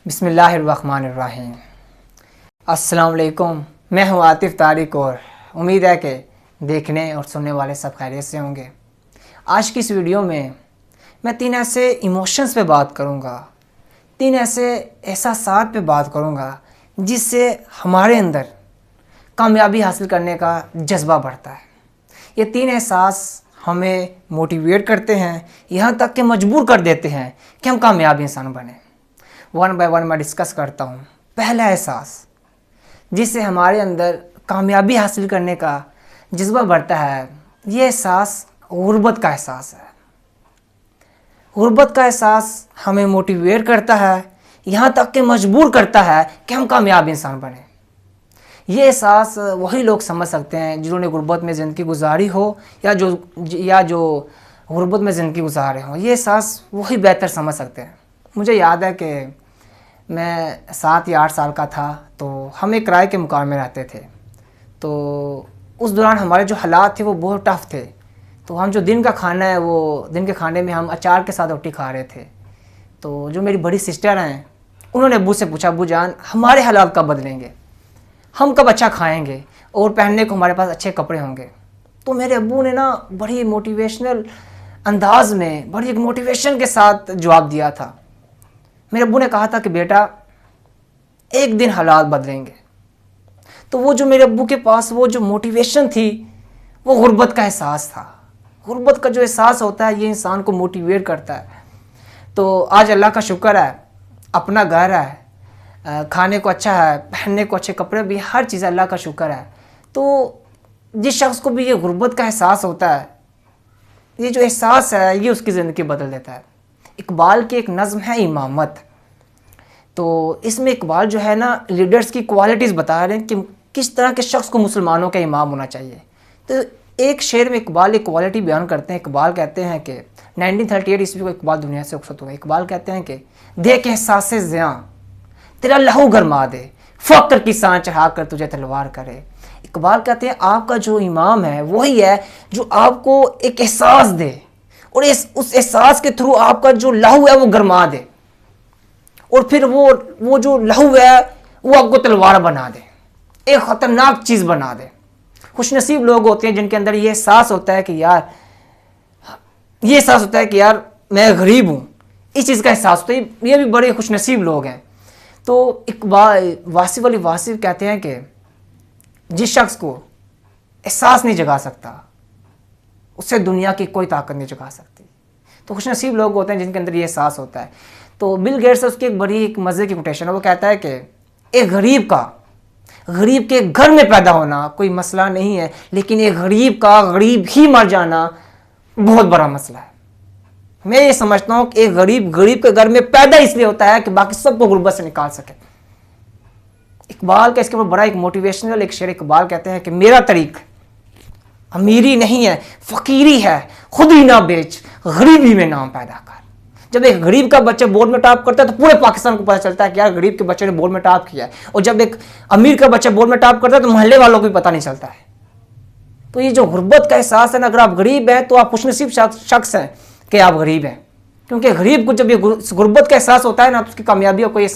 بسم اللہ الرحمن الرحیم۔ السلام علیکم، میں ہوں عاطف طارق اور امید ہے کہ دیکھنے اور سننے والے سب خیریت سے ہوں گے۔ آج کی اس ویڈیو میں 3 ایسے ایموشنز پہ بات کروں گا، 3 ایسے احساسات پہ بات کروں گا جس سے ہمارے اندر کامیابی حاصل کرنے کا جذبہ بڑھتا ہے۔ یہ 3 احساس ہمیں موٹیویٹ کرتے ہیں، یہاں تک کہ مجبور کر دیتے ہیں کہ ہم کامیاب انسان بنیں۔ 1 بائی 1 میں ڈسکس کرتا ہوں۔ پہلا احساس جس سے ہمارے اندر کامیابی حاصل کرنے کا جذبہ بڑھتا ہے، یہ احساس غربت کا احساس ہے۔ غربت کا احساس ہمیں موٹیویٹ کرتا ہے، یہاں تک کہ مجبور کرتا ہے کہ ہم کامیاب انسان بنیں۔ یہ احساس وہی لوگ سمجھ سکتے ہیں جنہوں نے غربت میں زندگی گزاری ہو یا جو غربت میں زندگی گزارے ہوں۔ یہ احساس وہی بہتر سمجھ سکتے ہیں۔ مجھے یاد ہے کہ میں 7 یا 8 سال کا تھا، تو ہم ایک کرائے کے مکان میں رہتے تھے۔ تو اس دوران ہمارے جو حالات تھے وہ بہت ٹف تھے۔ تو ہم جو دن کا کھانا ہے، وہ دن کے کھانے میں ہم اچار کے ساتھ روٹی کھا رہے تھے۔ تو جو میری بڑی سسٹر ہیں، انہوں نے ابو سے پوچھا، ابو جان ہمارے حالات کب بدلیں گے، ہم کب اچھا کھائیں گے اور پہننے کو ہمارے پاس اچھے کپڑے ہوں گے۔ تو میرے ابو نے بڑی موٹیویشنل انداز میں، بڑی ایک موٹیویشن کے ساتھ جواب دیا تھا۔ میرے ابو نے کہا تھا کہ بیٹا ایک دن حالات بدلیں گے۔ تو وہ جو میرے ابو کے پاس وہ جو موٹیویشن تھی، وہ غربت کا احساس تھا۔ غربت کا جو احساس ہوتا ہے، یہ انسان کو موٹیویٹ کرتا ہے۔ تو آج اللہ کا شکر ہے، اپنا گھر ہے، کھانے کو اچھا ہے، پہننے کو اچھے کپڑے بھی، ہر چیز اللہ کا شکر ہے۔ تو جس شخص کو بھی یہ غربت کا احساس ہوتا ہے، یہ جو احساس ہے، یہ اس کی زندگی بدل دیتا ہے۔ اقبال کی ایک نظم ہے امامت۔ تو اس میں اقبال جو ہے لیڈرز کی کوالٹیز بتا رہے ہیں کہ کس طرح کے شخص کو مسلمانوں کا امام ہونا چاہیے۔ تو ایک شعر میں اقبال ایک کوالٹی بیان کرتے ہیں۔ اقبال کہتے ہیں کہ 1938 عیسوی کو اقبال دنیا سے رخصت ہوئے۔ اقبال کہتے ہیں کہ دیکھ احساس زیاں تیرا لہو گرما دے، فقر کی سان چڑھا کر تجھے تلوار کرے۔ اقبال کہتے ہیں آپ کا جو امام ہے وہی ہے جو آپ کو ایک احساس دے، اور اس احساس کے تھرو آپ کا جو لہو ہے وہ گرما دے، اور پھر وہ جو لہو ہے وہ آپ کو تلوار بنا دے، ایک خطرناک چیز بنا دے۔ خوش نصیب لوگ ہوتے ہیں جن کے اندر یہ احساس ہوتا ہے کہ یار میں غریب ہوں، اس چیز کا احساس ہوتا ہے۔ یہ بھی بڑے خوش نصیب لوگ ہیں۔ تو اقبال واصف علی واصف کہتے ہیں کہ جس شخص کو احساس نہیں جگا سکتا، اس سے دنیا کی کوئی طاقت نہیں جگا سکتی۔ تو خوش نصیب لوگ ہوتے ہیں جن کے اندر یہ احساس ہوتا ہے۔ تو بل گیٹس سے اس کی ایک مزے کی کوٹیشن ہے، وہ کہتا ہے کہ ایک غریب کے گھر میں پیدا ہونا کوئی مسئلہ نہیں ہے، لیکن ایک غریب کا غریب ہی مر جانا بہت بڑا مسئلہ ہے۔ میں یہ سمجھتا ہوں کہ ایک غریب کے گھر میں پیدا اس لیے ہوتا ہے کہ باقی سب کو غربت سے نکال سکے۔ اقبال کا اس کے اوپر بڑا ایک موٹیویشنل ایک شعر اقبال کہتے ہیں کہ میرا طریق امیری نہیں ہے، فقیری ہے، خود ہی نہ بیچ، غریبی میں نام پیدا کر۔ جب ایک غریب کا بچہ بورڈ میں ٹاپ کرتا ہے تو پورے پاکستان کو پتہ چلتا ہے کہ یار غریب کے بچے نے بورڈ میں ٹاپ کیا ہے، اور جب ایک امیر کا بچہ بورڈ میں ٹاپ کرتا ہے تو محلے والوں کو بھی پتہ نہیں چلتا ہے۔ تو یہ جو غربت کا احساس ہے اگر آپ غریب ہیں تو آپ خوش نصیب شخص ہیں کہ آپ غریب ہیں، کیونکہ غریب کو جب یہ غربت کا احساس ہوتا ہے تو اس کی کامیابی کا کوئی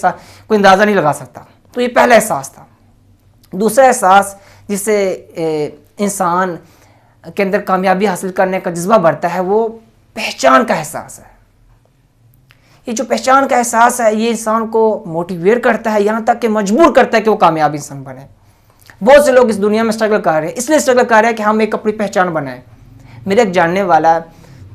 اندازہ نہیں لگا سکتا۔ تو یہ پہلا احساس تھا۔ دوسرا احساس جس سے انسان کے اندر کامیابی حاصل کرنے کا جذبہ بڑھتا ہے، وہ پہچان کا احساس ہے۔ یہ جو پہچان کا احساس ہے، یہ انسان کو موٹیویٹ کرتا ہے، یہاں تک کہ مجبور کرتا ہے کہ وہ کامیاب انسان بنے۔ بہت سے لوگ اس دنیا میں اسٹرگل کر رہے ہیں، اس لیے اسٹرگل کر رہے ہیں کہ ہم ایک اپنی پہچان بنائیں۔ میرے ایک جاننے والا ہے،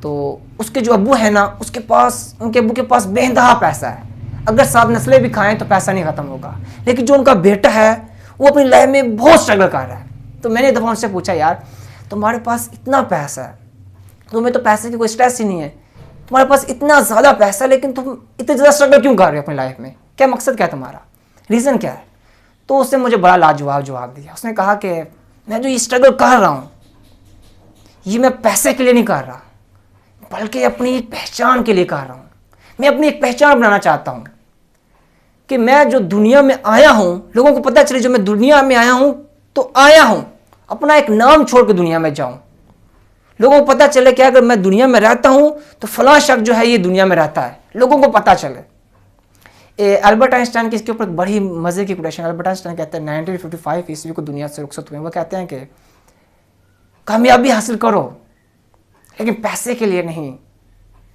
تو اس کے جو ابو ہیں ان کے ابو کے پاس بے انتہا پیسہ ہے، اگر 7 نسلیں بھی کھائیں تو پیسہ نہیں ختم ہوگا، لیکن جو ان کا بیٹا ہے وہ اپنی لائف میں بہت اسٹرگل کر رہا ہے۔ تو میں نے دفعہ ان سے پوچھا، یار تمہارے پاس اتنا پیسہ ہے، تمہیں تو پیسے کی کوئی اسٹریس ہی نہیں ہے، تمہارے پاس اتنا زیادہ پیسہ، لیکن تم اتنے زیادہ اسٹرگل کیوں کر رہے ہو اپنی لائف میں؟ کیا مقصد کیا ہے تمہارا؟ ریزن کیا ہے؟ تو اس نے مجھے بڑا لاجواب جواب دیا۔ اس نے کہا کہ میں جو یہ اسٹرگل کر رہا ہوں، یہ میں پیسے کے لیے نہیں کر رہا، بلکہ اپنی ایک پہچان کے لیے کر رہا ہوں۔ میں اپنی ایک پہچان بنانا چاہتا ہوں کہ میں جو دنیا میں آیا ہوں، لوگوں کو پتہ چلے جو میں دنیا میں آیا ہوں تو آیا ہوں، اپنا ایک نام چھوڑ کے دنیا میں جاؤں، لوگوں کو پتہ چلے کہ اگر میں دنیا میں رہتا ہوں تو فلاں شخص جو ہے یہ دنیا میں رہتا ہے، لوگوں کو پتہ چلے۔ البرٹ آئنسٹائن کی اس کے اوپر بڑی مزے کی کوٹیشن. البرٹ آئنسٹائن کہتے ہیں 1955 عیسوی کو دنیا سے رخصت ہوئے. وہ کہتے ہیں کہ کامیابی حاصل کرو لیکن پیسے کے لیے نہیں,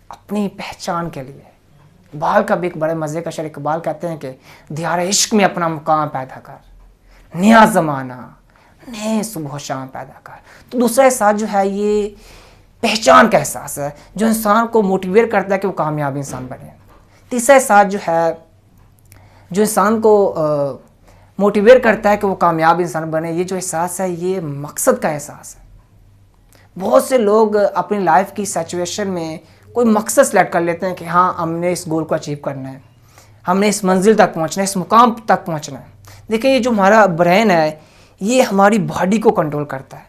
اپنی پہچان کے لیے. اقبال کا بھی ایک بڑے مزے کا شعر. اقبال کہتے ہیں کہ دیار عشق میں اپنا مقام پیدا کر, نیا زمانہ نئے صبح و شام پیدا کر. تو دوسرا احساس جو ہے یہ پہچان کا احساس ہے جو انسان کو موٹیویٹ کرتا ہے کہ وہ کامیاب انسان بنے. تیسرا احساس جو ہے جو انسان کو موٹیویٹ کرتا ہے کہ وہ کامیاب انسان بنے, یہ جو احساس ہے یہ مقصد کا احساس ہے. بہت سے لوگ اپنی لائف کی سچویشن میں کوئی مقصد سلیکٹ کر لیتے ہیں کہ ہاں ہم نے اس گول کو اچیو کرنا ہے, ہم نے اس منزل تک پہنچنا ہے, اس مقام تک پہنچنا ہے. دیکھیں یہ جو ہمارا برین ہے یہ ہماری باڈی کو کنٹرول کرتا ہے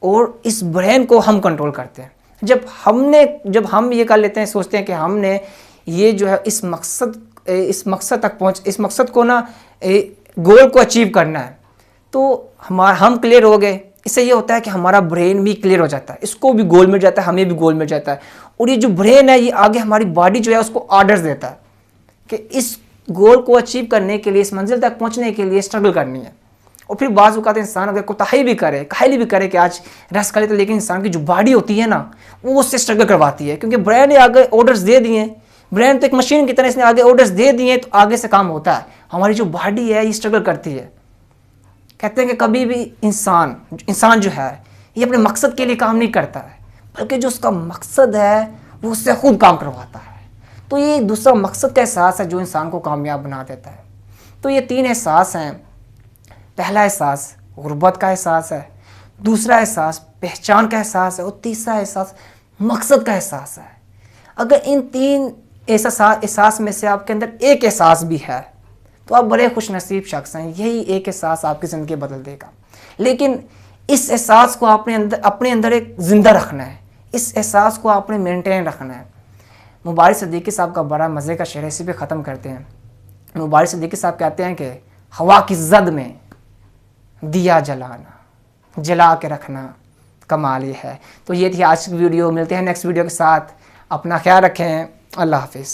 اور اس برین کو ہم کنٹرول کرتے ہیں. جب ہم یہ کر لیتے ہیں, سوچتے ہیں کہ ہم نے یہ جو ہے اس مقصد تک اس مقصد کو نا گول کو اچیو کرنا ہے, تو ہم کلیئر ہو گئے. اس سے یہ ہوتا ہے کہ ہمارا برین بھی کلیئر ہو جاتا ہے, اس کو بھی گول مل جاتا ہے, ہمیں بھی گول مل جاتا ہے. اور یہ جو برین ہے یہ آگے ہماری باڈی جو ہے اس کو آرڈرز دیتا ہے کہ اس گول کو اچیو کرنے کے لیے, اس منزل تک پہنچنے کے لیے اسٹرگل کرنی ہے. اور پھر بعض اوقات انسان اگر کوتاہی بھی کرے, کاہلی بھی کرے کہ آج ریسٹ کر لیتے, لیکن انسان کی جو باڈی ہوتی ہے نا وہ اس سے اسٹرگل کرواتی ہے, کیونکہ برین نے آگے آرڈرز دے دیے. برین تو ایک مشین کی طرح اس نے آگے آرڈرز دے دیے تو آگے سے کام ہوتا ہے. ہماری جو باڈی ہے یہ اسٹرگل کرتی ہے. کہتے ہیں کہ کبھی بھی انسان جو ہے یہ اپنے مقصد کے لیے کام نہیں کرتا ہے, بلکہ جو اس کا مقصد ہے وہ اس سے خود کام کرواتا ہے. تو یہ دوسرا مقصد کا احساس ہے جو انسان کو کامیاب بنا دیتا ہے. تو یہ 3 احساس ہیں. پہلا احساس غربت کا احساس ہے, دوسرا احساس پہچان کا احساس ہے, اور تیسرا احساس مقصد کا احساس ہے. اگر ان 3 احساس میں سے آپ کے اندر ایک احساس بھی ہے تو آپ بڑے خوش نصیب شخص ہیں. یہی ایک احساس آپ کی زندگی بدل دے گا. لیکن اس احساس کو اپنے اندر ایک زندہ رکھنا ہے, اس احساس کو آپ نے مینٹین رکھنا ہے. مبارک صدیقی صاحب کا بڑا مزے کا شعر اسی پہ ختم کرتے ہیں. مبارک صدیقی صاحب کہتے ہیں کہ ہوا کی زد میں دیا جلانا, جلا کے رکھنا کمال یہ ہے. تو یہ تھی آج کی ویڈیو. ملتے ہیں نیکسٹ ویڈیو کے ساتھ. اپنا خیال رکھیں. اللہ حافظ.